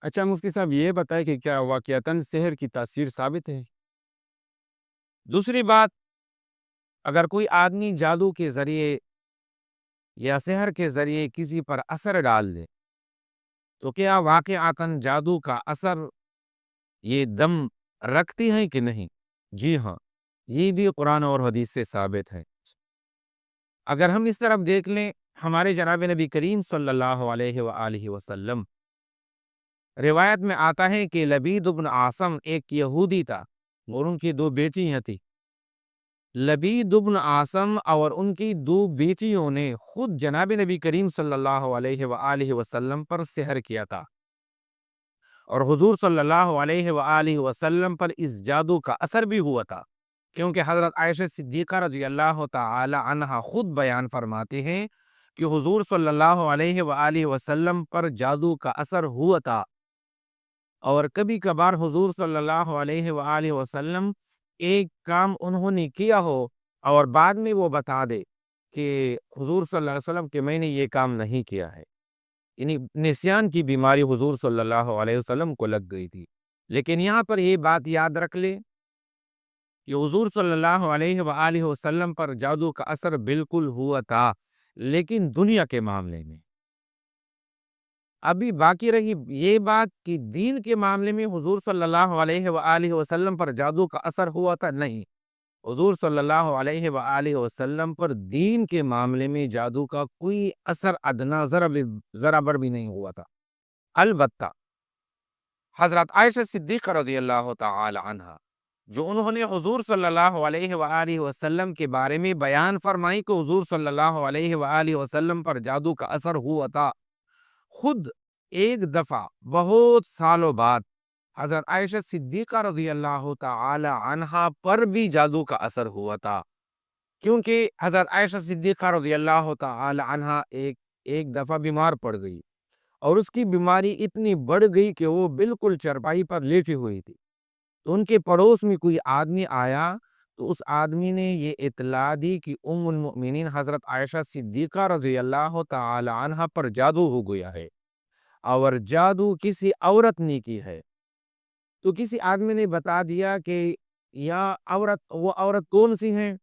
اچھا مفتی صاحب، یہ بتائیں کہ کیا واقعتاً سحر کی تاثیر ثابت ہے؟ دوسری بات، اگر کوئی آدمی جادو کے ذریعے یا سحر کے ذریعے کسی پر اثر ڈال دے تو کیا واقعتاً جادو کا اثر یہ دم رکھتی ہے کہ نہیں؟ جی ہاں، یہ بھی قرآن اور حدیث سے ثابت ہے۔ اگر ہم اس طرف دیکھ لیں، ہمارے جناب نبی کریم صلی اللہ علیہ وآلہ وسلم، روایت میں آتا ہے کہ لبید بن عاصم ایک یہودی تھا اور ان کی دو بیٹیاں تھیں۔ لبید بن عاصم اور ان کی دو بیٹیوں نے خود جناب نبی کریم صلی اللہ علیہ وآلہ وسلم پر سحر کیا تھا، اور حضور صلی اللہ علیہ وآلہ وسلم پر اس جادو کا اثر بھی ہوا تھا، کیونکہ حضرت عائشہ صدیقہ رضی اللہ تعالی عنہا خود بیان فرماتے ہیں کہ حضور صلی اللہ علیہ وآلہ وسلم پر جادو کا اثر ہوا تھا، اور کبھی کبھار حضور صلی اللہ علیہ وآلہ وسلم ایک کام انہوں نے کیا ہو اور بعد میں وہ بتا دے کہ حضور صلی اللہ علیہ وسلم کہ میں نے یہ کام نہیں کیا ہے، یعنی نسیان کی بیماری حضور صلی اللہ علیہ وسلم کو لگ گئی تھی۔ لیکن یہاں پر یہ بات یاد رکھ لے کہ حضور صلی اللہ علیہ وآلہ وسلم پر جادو کا اثر بالکل ہوا تھا، لیکن دنیا کے معاملے میں۔ ابھی باقی رہی یہ بات کہ دین کے معاملے میں حضور صلی اللہ علیہ وآلہ وسلم پر جادو کا اثر ہوا تھا، نہیں، حضور صلی اللہ علیہ وآلہ وسلم پر دین کے معاملے میں جادو کا کوئی اثر ادنا ذرا بر بھی نہیں ہوا تھا۔ البتہ حضرت عائشہ صدیقہ رضی اللہ تعالی عنہا، جو انہوں نے حضور صلی اللہ علیہ وآلہ وسلم کے بارے میں بیان فرمائی کہ حضور صلی اللہ علیہ وآلہ وسلم پر جادو کا اثر ہوا تھا، خود ایک دفعہ بہت سالوں بعد حضرت عائشہ صدیقہ رضی اللہ تعالی عنہا پر بھی جادو کا اثر ہوا تھا، کیونکہ حضرت عائشہ صدیقہ رضی اللہ تعالی عنہا ایک دفعہ بیمار پڑ گئی، اور اس کی بیماری اتنی بڑھ گئی کہ وہ بالکل چرپائی پر لیٹی ہوئی تھی۔ تو ان کے پڑوس میں کوئی آدمی آیا، تو اس آدمی نے یہ اطلاع دی کہ ام المؤمنین حضرت عائشہ صدیقہ رضی اللہ تعالی عنہا پر جادو ہو گیا ہے، اور جادو کسی عورت نے کی ہے۔ تو کسی آدمی نے بتا دیا کہ وہ عورت کون سی ہیں؟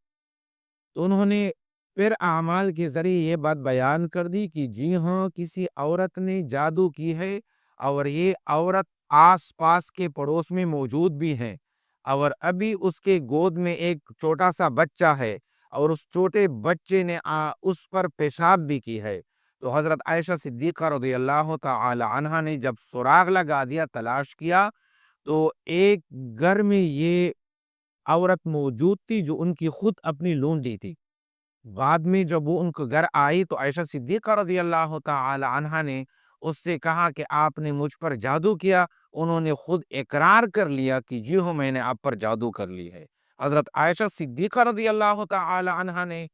تو انہوں نے پھر اعمال کے ذریعے یہ بات بیان کر دی کہ جی ہاں، کسی عورت نے جادو کی ہے، اور یہ عورت آس پاس کے پڑوس میں موجود بھی ہیں، اور ابھی اس کے گود میں ایک چھوٹا سا بچہ ہے، اور اس چھوٹے بچے نے اس پر پیشاب بھی کی ہے۔ تو حضرت عائشہ صدیقہ رضی اللہ تعالی عنہا نے جب سراغ لگا دیا، تلاش کیا، تو ایک گھر میں یہ عورت موجود تھی جو ان کی خود اپنی لونڈی تھی۔ بعد میں جب وہ ان کو گھر آئی تو عائشہ صدیقہ رضی اللہ تعالی عنہا نے اس سے کہا کہ آپ نے مجھ پر جادو کیا۔ انہوں نے خود اقرار کر لیا کہ جی ہوں، میں نے آپ پر جادو کر لی ہے۔ حضرت عائشہ صدیقہ رضی اللہ تعالی عنہا نے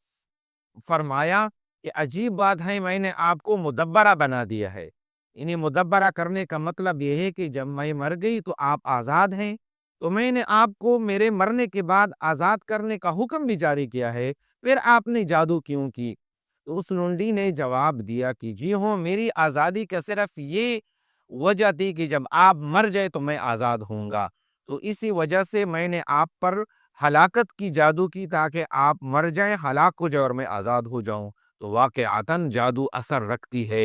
فرمایا کہ عجیب بات ہے، میں نے آپ کو مدبرہ بنا دیا ہے۔ انہیں مدبرہ کرنے کا مطلب یہ ہے کہ جب میں مر گئی تو آپ آزاد ہیں، تو میں نے آپ کو میرے مرنے کے بعد آزاد کرنے کا حکم بھی جاری کیا ہے، پھر آپ نے جادو کیوں کی؟ تو اس لونڈی نے جواب دیا کہ جی ہوں، میری آزادی کا صرف یہ وجہ تھی کہ جب آپ مر جائے تو میں آزاد ہوں گا، تو اسی وجہ سے میں نے آپ پر ہلاکت کی جادو کی، تاکہ آپ مر جائیں، ہلاک ہو جائے اور میں آزاد ہو جاؤں۔ تو واقعتاً جادو اثر رکھتی ہے۔